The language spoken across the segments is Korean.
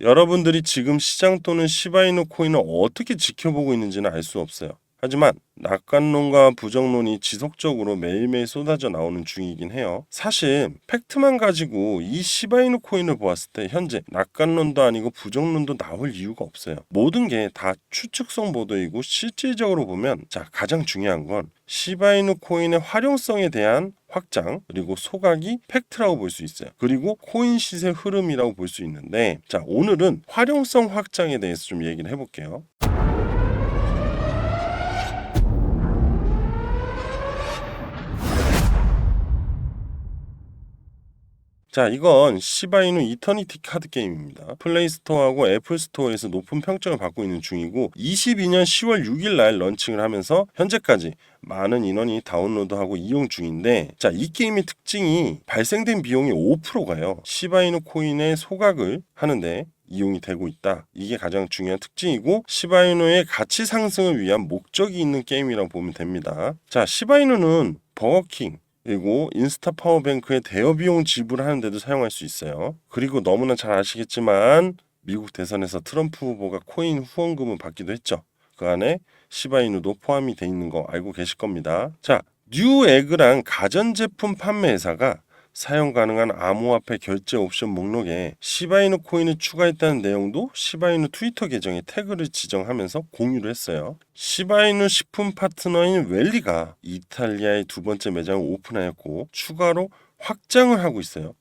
여러분들이 지금 시장 또는 시바이누 코인을 어떻게 지켜보고 있는지는 알 수 없어요. 하지만 낙관론과 부정론이 지속적으로 매일매일 쏟아져 나오는 중이긴 해요. 사실 팩트만 가지고 이 시바이누 코인을 보았을 때 현재 낙관론도 아니고 부정론도 나올 이유가 없어요. 모든 게 다 추측성 보도이고 실질적으로 보면 가장 중요한 건 시바이누 코인의 활용성에 대한 확장 그리고 소각이 팩트라고 볼 수 있어요. 그리고 코인 시세 흐름이라고 볼 수 있는데 오늘은 활용성 확장에 대해서 좀 얘기를 해볼게요. 이건 시바이누 이터니티 카드 게임입니다. 플레이스토어하고 애플스토어에서 높은 평점을 받고 있는 중이고 22년 10월 6일 날 런칭을 하면서 현재까지 많은 인원이 다운로드하고 이용 중인데 이 게임의 특징이 발생된 비용이 5%가요. 시바이누 코인의 소각을 하는데 이용이 되고 있다. 이게 가장 중요한 특징이고 시바이누의 가치 상승을 위한 목적이 있는 게임이라고 보면 됩니다. 시바이누는 버거킹 그리고 인스타 파워뱅크의 대여 비용 지불하는 데도 사용할 수 있어요. 그리고 너무나 잘 아시겠지만 미국 대선에서 트럼프 후보가 코인 후원금을 받기도 했죠. 그 안에 시바이누도 포함이 돼 있는 거 알고 계실 겁니다. 뉴에그란 가전제품 판매 회사가 사용 가능한 암호화폐 결제 옵션 목록에 시바이누 코인을 추가했다는 내용도 시바이누 트위터 계정에 태그를 지정하면서 공유를 했어요. 시바이누 식품 파트너인 웰리가 이탈리아의 두 번째 매장을 오픈하였고 추가로 확장을 하고 있어요.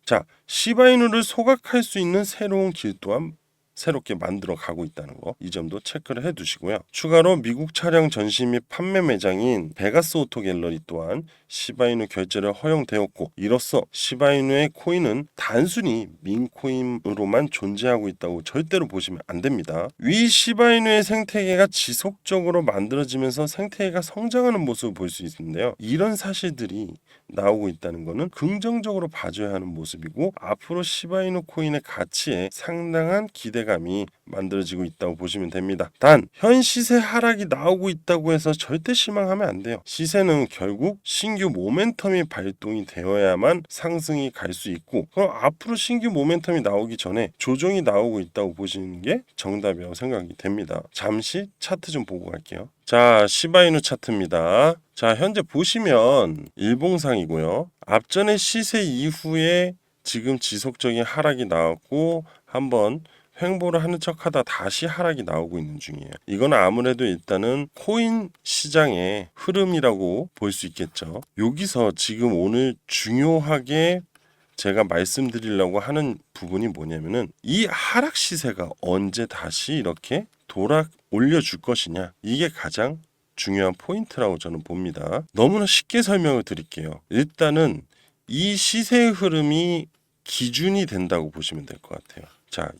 시바이누를 소각할 수 있는 새로운 길 또한 새롭게 만들어 가고 있다는 거, 이 점도 체크를 해 두시고요. 추가로 미국 차량 전시 및 판매 매장인 베가스 오토 갤러리 또한 시바이누 결제를 허용되었고 이로써 시바이누의 코인은 단순히 민코인으로만 존재하고 있다고 절대로 보시면 안 됩니다. 위 시바이누의 생태계가 지속적으로 만들어지면서 생태계가 성장하는 모습을 볼 수 있는데요. 이런 사실들이 나오고 있다는 것은 긍정적으로 봐줘야 하는 모습이고 앞으로 시바이누 코인의 가치에 상당한 기대감이 만들어지고 있다고 보시면 됩니다. 단 현 시세 하락이 나오고 있다고 해서 절대 실망하면 안 돼요. 시세는 결국 신규 모멘텀이 발동이 되어야만 상승이 갈 수 있고 그럼 앞으로 신규 모멘텀이 나오기 전에 조정이 나오고 있다고 보시는 게 정답이라고 생각이 됩니다. 잠시 차트 좀 보고 갈게요. 시바이누 차트입니다. 현재 보시면 일봉상이고요. 앞전의 시세 이후에 지금 지속적인 하락이 나왔고 한번 횡보를 하는 척하다 다시 하락이 나오고 있는 중이에요. 이건 아무래도 일단은 코인 시장의 흐름이라고 볼 수 있겠죠. 여기서 지금 오늘 중요하게 제가 말씀드리려고 하는 부분이 뭐냐면은 이 하락 시세가 언제 다시 이렇게 돌아 올려줄 것이냐, 이게 가장 중요한 포인트라고 저는 봅니다. 너무나 쉽게 설명을 드릴게요. 일단은 이 시세의 흐름이 기준이 된다고 보시면 될 것 같아요.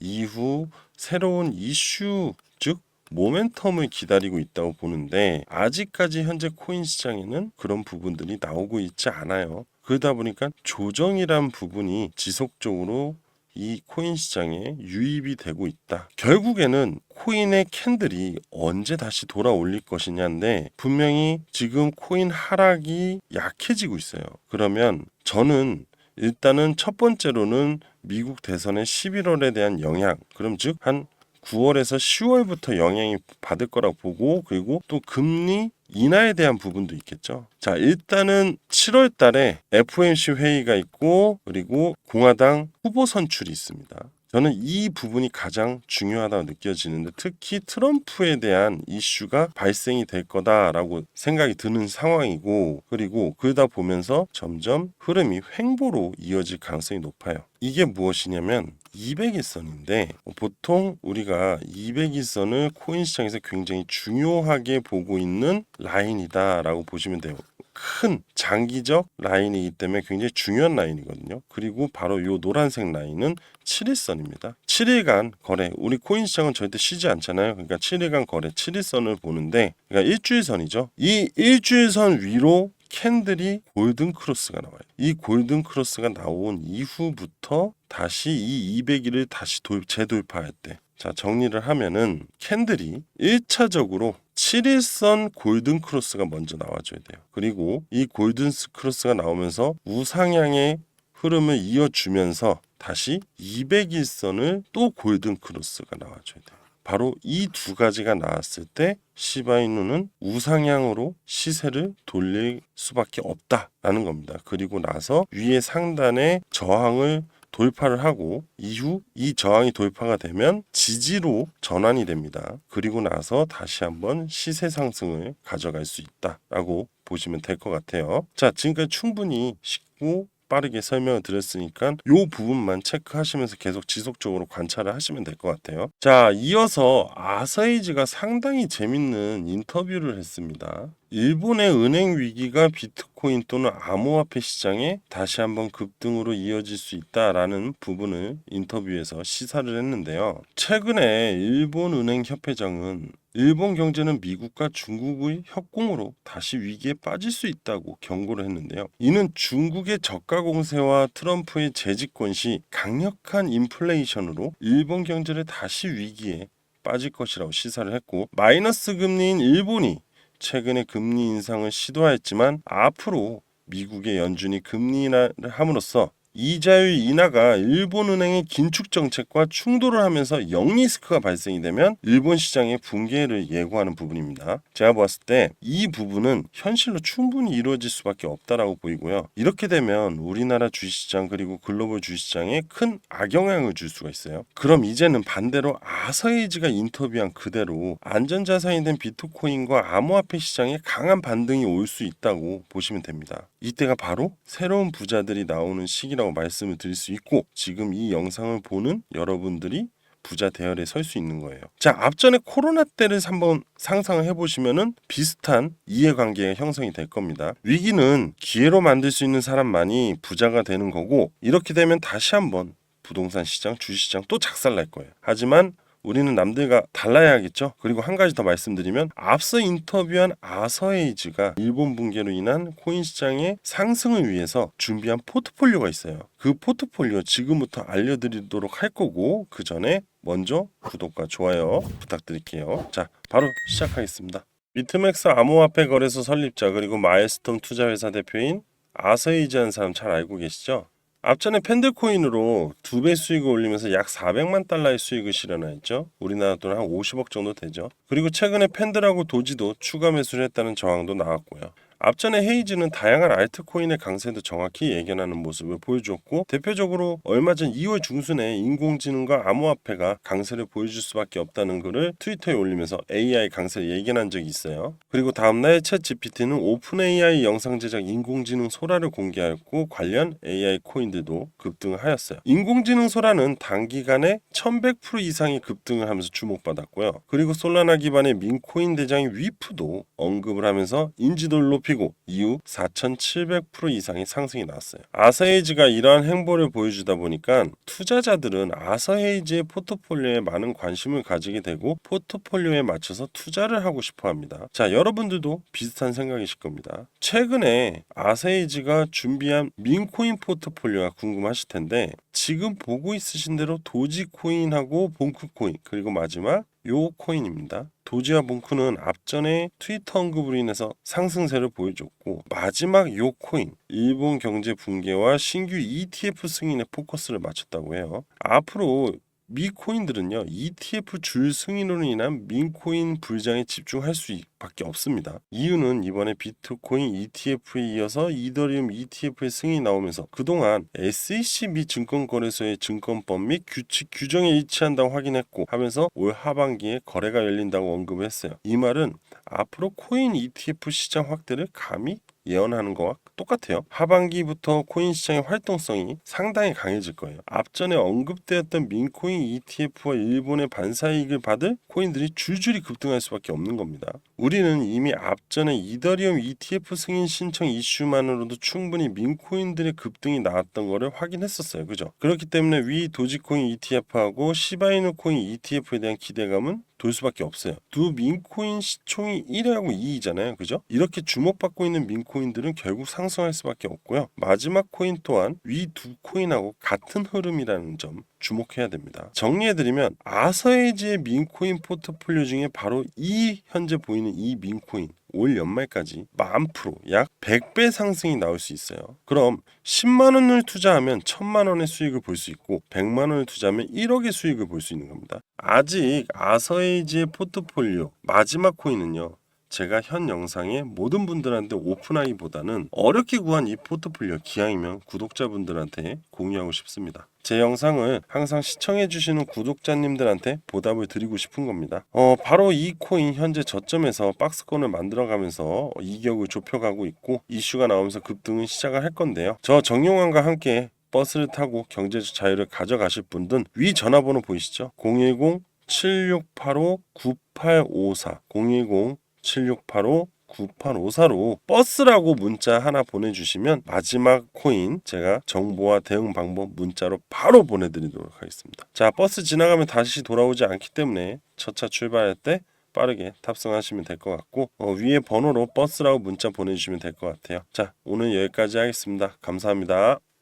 이후 새로운 이슈, 즉 모멘텀을 기다리고 있다고 보는데 아직까지 현재 코인 시장에는 그런 부분들이 나오고 있지 않아요. 그러다 보니까 조정이란 부분이 지속적으로 이 코인 시장에 유입이 되고 있다. 결국에는 코인의 캔들이 언제 다시 돌아올릴 것이냐인데 분명히 지금 코인 하락이 약해지고 있어요. 그러면 저는 일단은 첫 번째로는 미국 대선의 11월에 대한 영향, 그럼 즉 한 9월에서 10월부터 영향이 받을 거라고 보고 그리고 또 금리 인하에 대한 부분도 있겠죠. 일단은 7월 달에 FOMC 회의가 있고 그리고 공화당 후보 선출이 있습니다. 저는 이 부분이 가장 중요하다고 느껴지는데 특히 트럼프에 대한 이슈가 발생이 될 거다라고 생각이 드는 상황이고 그리고 그러다 보면서 점점 흐름이 횡보로 이어질 가능성이 높아요. 이게 무엇이냐면 200일선인데 보통 우리가 200일선을 코인 시장에서 굉장히 중요하게 보고 있는 라인이다라고 보시면 돼요. 큰 장기적 라인이기 때문에 굉장히 중요한 라인이거든요. 그리고 바로 이 노란색 라인은 7일선입니다. 7일간 거래, 우리 코인 시장은 절대 쉬지 않잖아요. 그러니까 7일간 거래, 7일선을 보는데 그러니까 일주일선이죠. 이 일주일선 위로 캔들이 골든 크로스가 나와요. 이 골든 크로스가 나온 이후부터 다시 이 200일을 다시 재돌파할 때 정리를 하면은 캔들이 1차적으로 7일선 골든 크로스가 먼저 나와줘야 돼요. 그리고 이 골든 크로스가 나오면서 우상향의 흐름을 이어주면서 다시 200일선을 또 골든 크로스가 나와줘야 돼요. 바로 이 두 가지가 나왔을 때 시바이누는 우상향으로 시세를 돌릴 수밖에 없다라는 겁니다. 그리고 나서 위에 상단의 저항을 돌파를 하고 이후 이 저항이 돌파가 되면 지지로 전환이 됩니다. 그리고 나서 다시 한번 시세 상승을 가져갈 수 있다라고 보시면 될 것 같아요. 자, 지금까지 충분히 쉽고 빠르게 설명을 드렸으니까 이 부분만 체크하시면서 계속 지속적으로 관찰을 하시면 될 것 같아요. 자, 이어서 아사히지가 상당히 재밌는 인터뷰를 했습니다. 일본의 은행 위기가 비트코인 또는 암호화폐 시장에 다시 한번 급등으로 이어질 수 있다라는 부분을 인터뷰에서 시사를 했는데요. 최근에 일본 은행 협회장은 일본 경제는 미국과 중국의 협공으로 다시 위기에 빠질 수 있다고 경고를 했는데요. 이는 중국의 저가 공세와 트럼프의 재집권 시 강력한 인플레이션으로 일본 경제를 다시 위기에 빠질 것이라고 시사를 했고, 마이너스 금리인 일본이 최근에 금리 인상을 시도하였지만 앞으로 미국의 연준이 금리 인하를 함으로써 이자율 인하가 일본은행의 긴축 정책과 충돌을 하면서 역리스크가 발생이 되면 일본 시장의 붕괴를 예고하는 부분입니다. 제가 봤을 때 이 부분은 현실로 충분히 이루어질 수밖에 없다라고 보이고요. 이렇게 되면 우리나라 주식시장 그리고 글로벌 주식시장에 큰 악영향을 줄 수가 있어요. 그럼 이제는 반대로 아사히지가 인터뷰한 그대로 안전자산이 된 비트코인과 암호화폐 시장에 강한 반등이 올 수 있다고 보시면 됩니다. 이때가 바로 새로운 부자들이 나오는 시기라고 말씀을 드릴 수 있고, 지금 이 영상을 보는 여러분들이 부자 대열에 설 수 있는 거예요. 자, 앞전에 코로나 때를 한번 상상을 해보시면은 비슷한 이해관계가 형성이 될 겁니다. 위기는 기회로 만들 수 있는 사람만이 부자가 되는 거고, 이렇게 되면 다시 한번 부동산 시장, 주식시장 또 작살날 거예요. 하지만 우리는 남들과 달라야겠죠. 그리고 한 가지 더 말씀드리면, 앞서 인터뷰한 아서에이즈가 일본 붕괴로 인한 코인 시장의 상승을 위해서 준비한 포트폴리오가 있어요. 그 포트폴리오 지금부터 알려드리도록 할 거고, 그 전에 먼저 구독과 좋아요 부탁드릴게요. 자, 바로 시작하겠습니다. 비트맥스 암호화폐 거래소 설립자 그리고 마일스톤 투자회사 대표인 아서에이즈라는 사람 잘 알고 계시죠? 앞전에 팬들코인으로 2배 수익을 올리면서 약 400만 달러의 수익을 실현했죠. 우리나라 돈 한 50억 정도 되죠. 그리고 최근에 팬들하고 도지도 추가 매수를 했다는 정황도 나왔고요. 앞전에 헤이즈는 다양한 알트코인의 강세도 정확히 예견하는 모습을 보여주었고, 대표적으로 얼마 전 2월 중순에 인공지능과 암호화폐가 강세를 보여줄 수밖에 없다는 글을 트위터에 올리면서 AI 강세를 예견한 적이 있어요. 그리고 다음날 챗 GPT는 오픈 AI 영상 제작 인공지능 소라를 공개하였고, 관련 AI 코인들도 급등을 하였어요. 인공지능 소라는 단기간에 1100% 이상의 급등을 하면서 주목받았고요. 그리고 솔라나 기반의 민코인 대장인 위프도 언급을 하면서 인지도를 높이고 이후 4700% 이상의 상승이 나왔어요. 아서헤이즈가 이러한 행보를 보여주다 보니까 투자자들은 아서헤이즈의 포트폴리오에 많은 관심을 가지게 되고 포트폴리오에 맞춰서 투자를 하고 싶어 합니다. 자, 여러분들도 비슷한 생각이실 겁니다. 최근에 아서헤이즈가 준비한 민코인 포트폴리오가 궁금하실 텐데, 지금 보고 있으신 대로 도지코인하고 봉크코인, 그리고 마지막 요 코인입니다. 도지와 봉크는 앞전에 트위터 언급으로 인해서 상승세를 보여줬고, 마지막 요 코인 일본 경제 붕괴와 신규 ETF 승인에 포커스를 맞췄다고 해요. 앞으로 미 코인들은요, ETF 줄 승인으로 인한 민코인 불장에 집중할 수밖에 없습니다. 이유는 이번에 비트코인 ETF에 이어서 이더리움 ETF의 승인이 나오면서 그동안 SEC 미 증권거래소의 증권법 및 규칙 규정에 일치한다고 확인했고 하면서 올 하반기에 거래가 열린다고 언급을 했어요. 이 말은 앞으로 코인 ETF 시장 확대를 감히 예언하는 거와 똑같아요. 하반기부터 코인 시장의 활동성이 상당히 강해질 거예요. 앞전에 언급되었던 민코인 ETF와 일본의 반사이익을 받을 코인들이 줄줄이 급등할 수밖에 없는 겁니다. 우리는 이미 앞전에 이더리움 ETF 승인 신청 이슈만으로도 충분히 민코인들의 급등이 나왔던 거를 확인했었어요. 그죠? 그렇기 때문에 위 도지코인 ETF하고 시바이누 코인 ETF에 대한 기대감은 돌 수밖에 없어요. 두 민코인 시총이 1하고 2이잖아요. 그죠? 이렇게 주목받고 있는 민코인들은 결국 상승할 수밖에 없고요. 마지막 코인 또한 위 두 코인하고 같은 흐름이라는 점 주목해야 됩니다. 정리해드리면 아서헤이즈의 민코인 포트폴리오 중에 바로 이 현재 보이는 이 민코인 올 연말까지 10,000%, 약 100배 상승이 나올 수 있어요. 그럼 10만 원을 투자하면 1,000만 원의 수익을 볼 수 있고 100만 원을 투자하면 1억의 수익을 볼 수 있는 겁니다. 아직 아서에이지의 포트폴리오 마지막 코인은요. 제가 현 영상에 모든 분들한테 오픈하기보다는 어렵게 구한 이 포트폴리오 기왕이면 구독자분들한테 공유하고 싶습니다. 제 영상을 항상 시청해주시는 구독자님들한테 보답을 드리고 싶은 겁니다. 바로 이 코인 현재 저점에서 박스권을 만들어가면서 이격을 좁혀가고 있고 이슈가 나오면서 급등은 시작을 할 건데요. 저 정용환과 함께 버스를 타고 경제적 자유를 가져가실 분들은 위 전화번호 보이시죠? 010-7685-9854 010-7685-9854로 버스라고 문자 하나 보내주시면 마지막 코인 제가 정보와 대응 방법 문자로 바로 보내드리도록 하겠습니다. 자, 버스 지나가면 다시 돌아오지 않기 때문에 첫 차 출발할 때 빠르게 탑승하시면 될 것 같고 위에 번호로 버스라고 문자 보내주시면 될 것 같아요. 자, 오늘 여기까지 하겠습니다. 감사합니다.